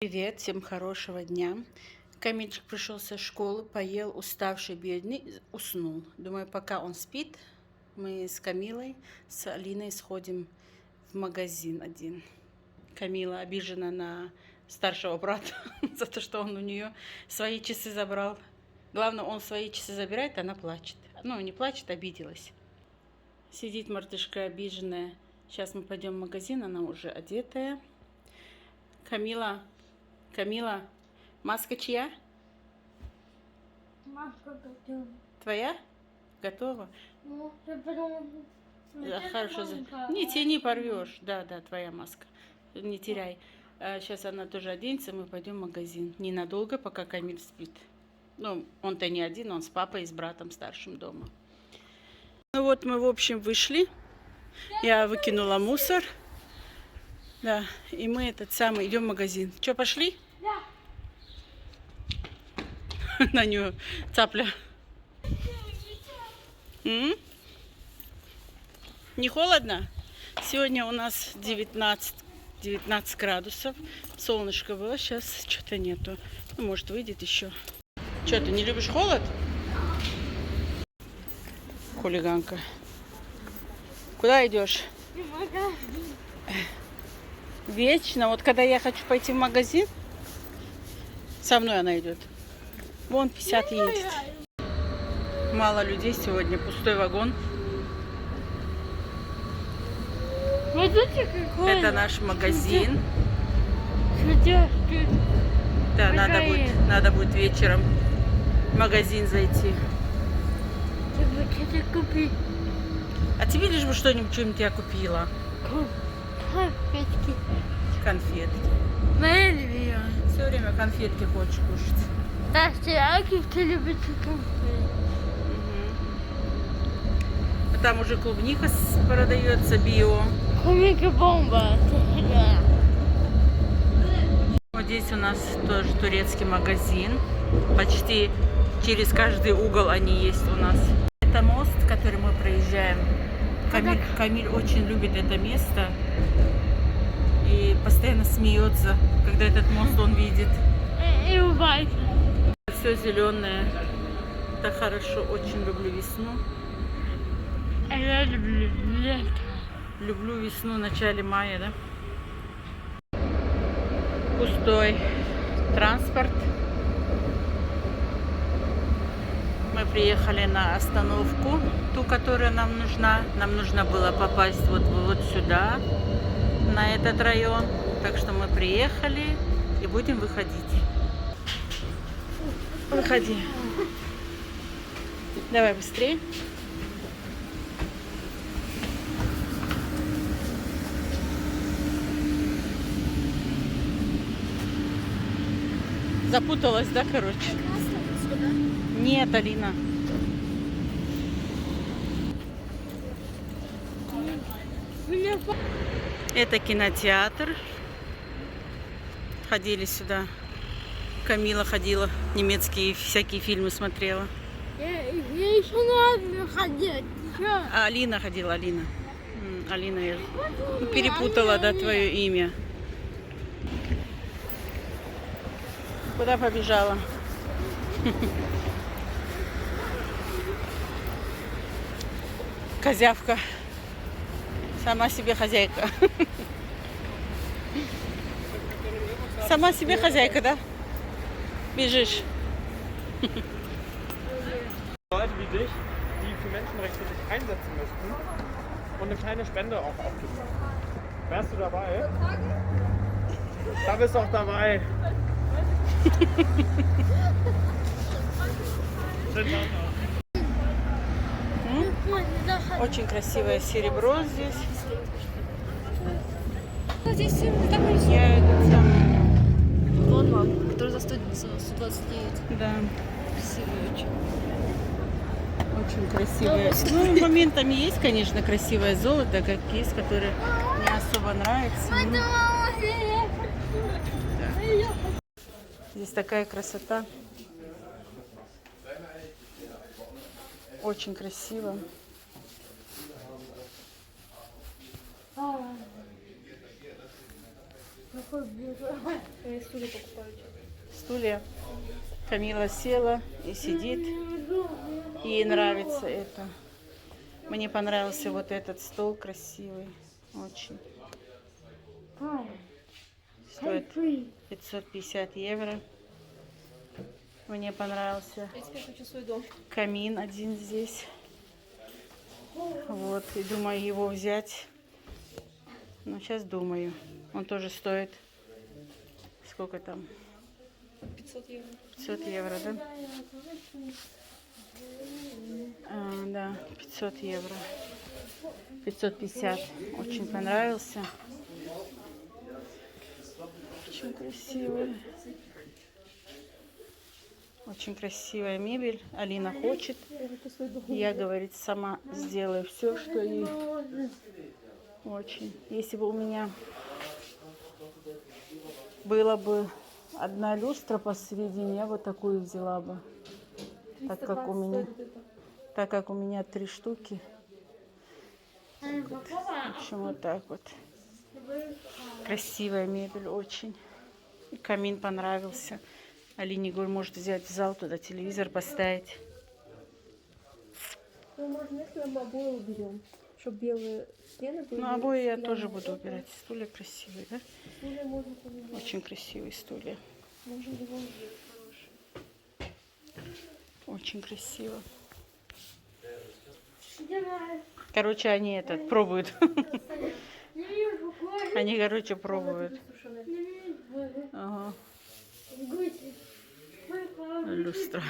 Привет, всем хорошего дня. Камильчик пришел со школы, поел, уставший, бедный, уснул. Думаю, пока он спит, мы с Камилой, с Алиной сходим в магазин один. Камила обижена на старшего брата за то, что он у нее свои часы забрал. Главное, он свои часы забирает, она плачет. Ну, не плачет, обиделась. Сидит мартышка обиженная. Сейчас мы пойдем в магазин, она уже одетая. Камила, маска чья? Маска готова. Твоя? Готова? Ну, я потом... Да, хорошо. Не тяни, порвешь. Да, твоя маска. Не теряй. Сейчас она тоже оденется, мы пойдем в магазин. Ненадолго, пока Камиль спит. Ну, он-то не один, он с папой и с братом старшим дома. Ну вот мы, в общем, вышли. Я выкинула мусор. Да, и мы идем в магазин. Что, пошли? Да. На нее цапля. Не холодно? Сегодня у нас 19 градусов. Солнышко было, сейчас что-то нету. Ну, может, выйдет еще. Что, ты не любишь холод? Хулиганка. Куда идешь? Вечно. Вот когда я хочу пойти в магазин, со мной она идет. Вон 50 едет. Мало людей сегодня, пустой вагон. Это наш магазин. Да, надо будет вечером в магазин зайти. А тебе лишь бы что-нибудь я купила? Конфетки. Конфетки. Все время конфетки хочешь кушать. Да, ты любишь конфетки. Там уже клубника продается био. Клубника бомба. Вот здесь у нас тоже турецкий магазин. Почти через каждый угол они есть у нас. Это мост, который мы проезжаем. Камиль очень любит это место. И постоянно смеется, когда этот мост он видит. И улыбается. Все зеленое. Так хорошо, очень люблю весну. Я люблю лето. Люблю весну в начале мая, да? Пустой транспорт. Мы приехали на остановку, ту, которая нам нужна. Нам нужно было попасть вот сюда, на этот район. Так что мы приехали и будем выходить. Выходи. Давай быстрее. Запуталась, да, короче? Нет, Алина. Это кинотеатр. Ходили сюда. Камила ходила, немецкие всякие фильмы смотрела. Я еще не надо ходить. А Алина ходила, Алина. Алина, я перепутала, да, твое имя. Куда побежала? Козявка. Сама себе хозяйка. Сама себе хозяйка, да? Бежишь. Leute wie dich, die für Menschenrechte sich einsetzen möchten und eine kleine Spende auch aufgeben. Wärst du dabei? Da bist du auch dabei. Очень красивое серебро здесь. Здесь такой Я этот самый. вон, который за 129. Да, Красивый очень. очень красивое. Ну, моментами есть, конечно, красивое золото, как есть, которое мне особо нравится. Здесь такая красота. Очень красиво. Они стулья покупают. Стулья. Камила села и сидит. Ей нравится это. Мне понравился вот этот стол красивый. Очень. Стоит 550 евро. Мне понравился Я теперь хочу свой дом. камин один здесь. Вот, и думаю его взять. Но сейчас думаю. Он тоже стоит. Сколько там? 500 евро. 500 евро, да? Да, 500 евро. 550. Очень понравился. Очень красивый. Очень красивая мебель. Алина хочет. Я, говорит, сама сделаю все, что ей. Очень. Если бы у меня была бы одна люстра посередине, я вот такую взяла бы. Так как у меня 3 штуки. Вот. В общем, вот так вот. Красивая мебель очень. И камин понравился. Алине говорю, может взять в зал туда телевизор поставить. Ну, можно, если мы обои уберем, чтобы белые стены были. Ну, обои я тоже буду убирать. Стулья красивые, да? Стулья можно поменять. Очень красивые стулья. Можно его сделать хороший. Очень красиво. Короче, они этот пробуют. Они, короче, пробуют. Ага. Люстра.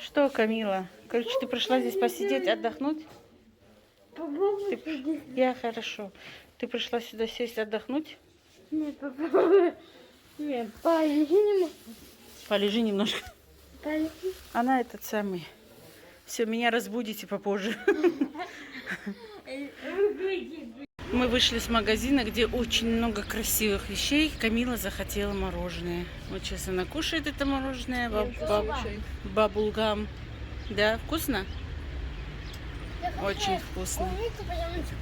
Что, Камила? Короче, ты пришла здесь посидеть, отдохнуть? Я хорошо. Ты пришла сюда сесть, отдохнуть? Нет, попробуй. Нет, полежи. Полежи немножко. Полежи. Она этот самый. Все, меня разбудите попозже. Мы вышли с магазина, где очень много красивых вещей. Камила захотела мороженое. Вот сейчас она кушает это мороженое. Бабулгам. Да, вкусно? Очень вкусно.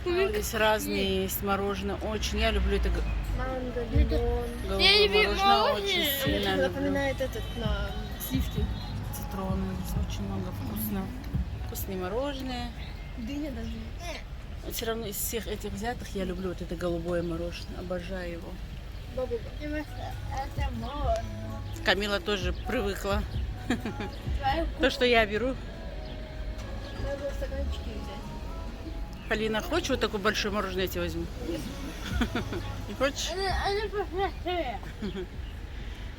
Здесь разные есть мороженое. Очень. Я люблю это Манго, лимон. голубое мороженое. Очень сильно люблю. Напоминает этот на сливки. Цитроны. Здесь очень много вкусного. Вкусные мороженое. Дыня даже. Все равно из всех этих взятых я люблю вот это голубое мороженое. Обожаю его. Бабуга. Это можно. Камила тоже привыкла. То, что я беру. Надо стаканчики взять. Алина, хочешь вот такое большое мороженое, я тебе возьму? Не хочешь? Они попросили.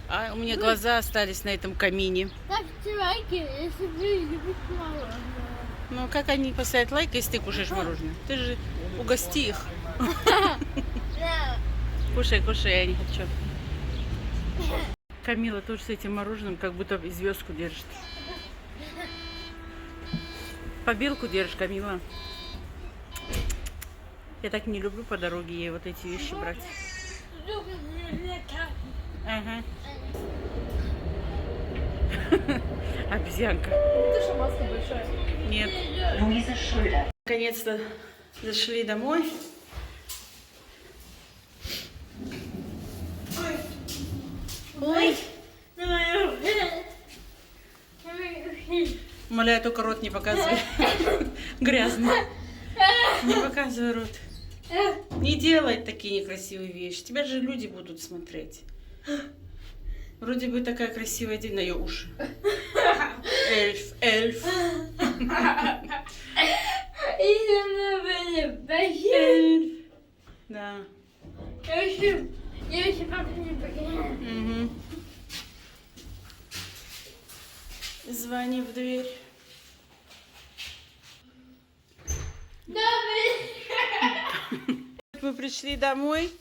А у меня глаза остались на этом камине. Ставьте лайки, если вы любите мороженое. Ну, как они поставят лайк, если ты кушаешь мороженое? Ты же угости их. Да. Кушай, кушай, я не хочу. Камила тоже с этим мороженым как будто звездку держит. Побелку держишь, Камила. Я так не люблю по дороге ей вот эти вещи брать. Ага. Обезьянка. Это что, маска большая? Нет. Наконец-то зашли домой. Ой. Умоляю, только рот не показывай. Грязный. Не показывай рот. Не делай такие некрасивые вещи. Тебя же люди будут смотреть. Вроде бы такая красивая день на ее уши. Эльф, эльф. Эльф. Да. Я еще пока не понимаю. Угу. Звони в дверь. Мы пришли домой.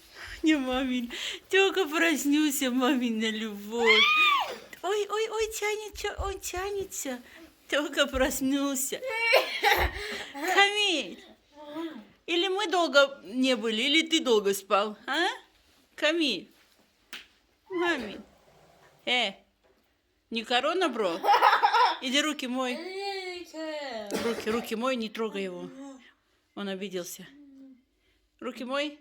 Не, мамин. Только проснился, мамина любовь. Ой, ой, ой, тянется, он тянется. Только проснулся. Камиль. Или мы долго не были, или ты долго спал, а? Камиль. Мамин. Не корона, бро? Иди руки мой. Руки мой, не трогай его. Он обиделся. Руки мой.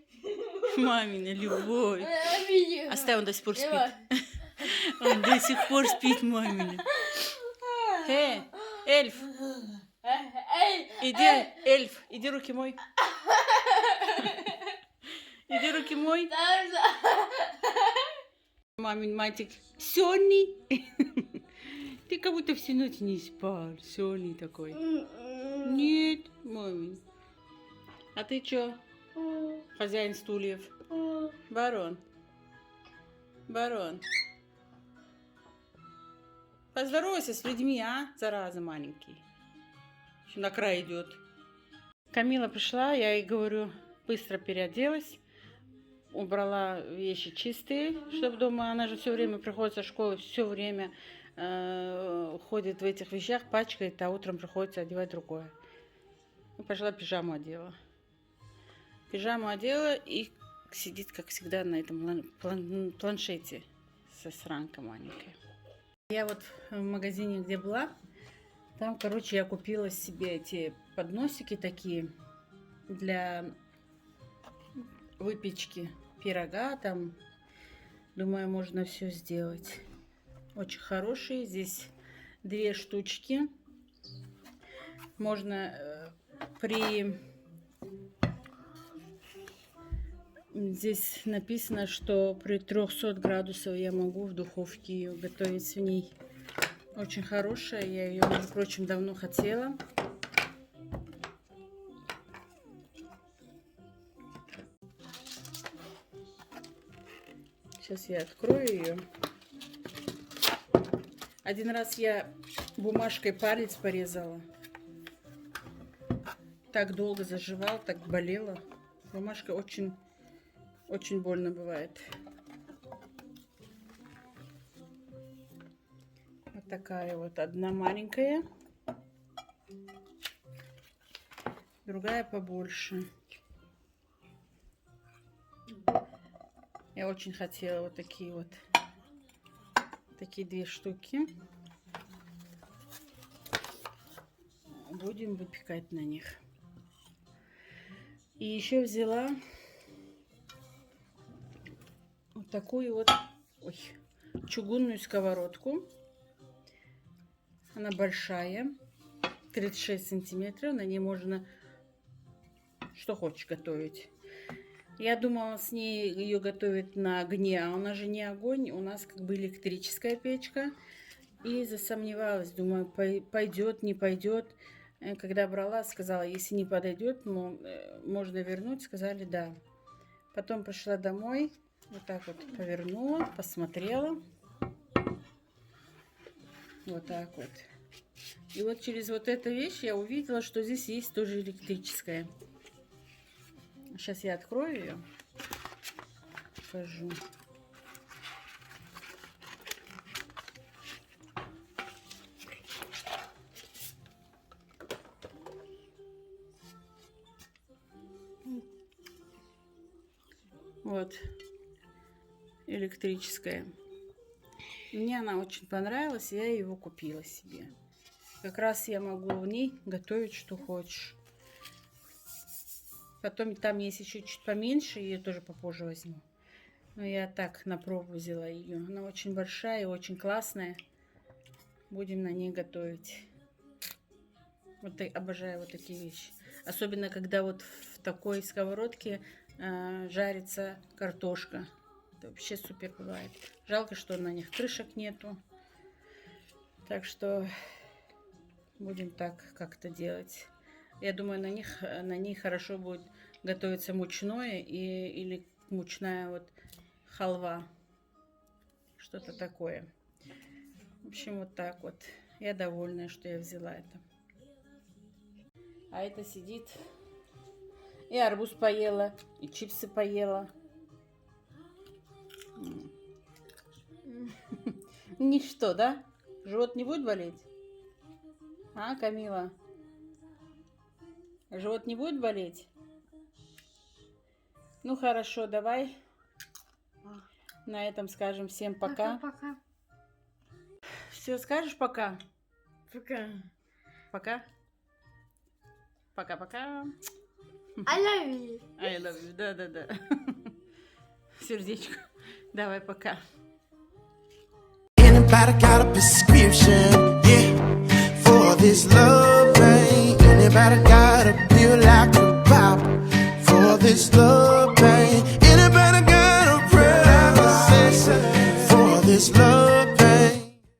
Мамина любовь. Оставь, он до сих пор спит. Он до сих пор спит, мамина. Эльф. Иди, эльф, иди руки мой. Иди руки мой. Мамин мальчик. Сонный. Ты как будто всю ночь не спал. Сонный такой. Нет, мамин. А ты чё? Хозяин стульев. Барон. Барон. Поздоровайся с людьми, а? Зараза маленький. Еще на край идет. Камила пришла, я ей говорю, быстро переоделась. Убрала вещи чистые, чтобы дома. Она же все время приходит со школы, все время ходит в этих вещах, пачкает, а утром приходится одевать другое. И пошла пижаму одела. Пижаму одела и сидит, как всегда, на этом планшете со сранкой маленькой. Я вот в магазине, где была, там, короче, я купила себе эти подносики такие для выпечки пирога. Там, думаю, можно все сделать. Очень хорошие. Здесь 2 штучки. Можно Здесь написано, что при 300 градусах я могу в духовке ее готовить в ней. Очень хорошая. Я ее, между прочим, давно хотела. Сейчас я открою ее. Один раз я бумажкой палец порезала. Так долго заживал, так болело. Бумажка очень больно бывает. Вот такая вот. Одна маленькая. Другая побольше. Я очень хотела вот такие 2 штуки. Будем выпекать на них. И еще взяла вот такую вот чугунную сковородку. Она большая, 36 сантиметров. На ней можно что хочешь готовить. Я думала, с ней ее готовят на огне, а у нас же не огонь, у нас как бы электрическая печка. И засомневалась, думаю, пойдет, не пойдет. Когда брала, сказала, если не подойдет, можно вернуть. Сказали, да. Потом пришла домой, вот так вот повернула, посмотрела. Вот так вот. И вот через вот эту вещь я увидела, что здесь есть тоже электрическая. Сейчас я открою ее, покажу. Вот, электрическая. Мне она очень понравилась, я его купила себе. Как раз я могу в ней готовить, что хочешь. Потом там есть еще чуть поменьше, ее тоже попозже возьму. Но я так на пробу взяла ее. Она очень большая и очень классная. Будем на ней готовить. Вот обожаю вот такие вещи. Особенно, когда вот в такой сковородке жарится картошка. Это вообще супер бывает. Жалко, что на них крышек нету. Так что будем так как-то делать. Я думаю, на них хорошо будет готовиться мучное или мучная вот халва. Что-то такое. В общем, вот так вот. Я довольна, что я взяла это. А это сидит. И арбуз поела, и чипсы поела. Ничто, да? Живот не будет болеть? А, Камила? Живот не будет болеть? Ну хорошо, давай на этом скажем всем пока. Пока. Все, скажешь пока? Пока. Пока. Пока-пока. I love you. I love you. Да-да-да. Сердечко. Давай, пока. Anybody got a prescription, yeah, for this love pain? Anybody got a pill I could pop for this love?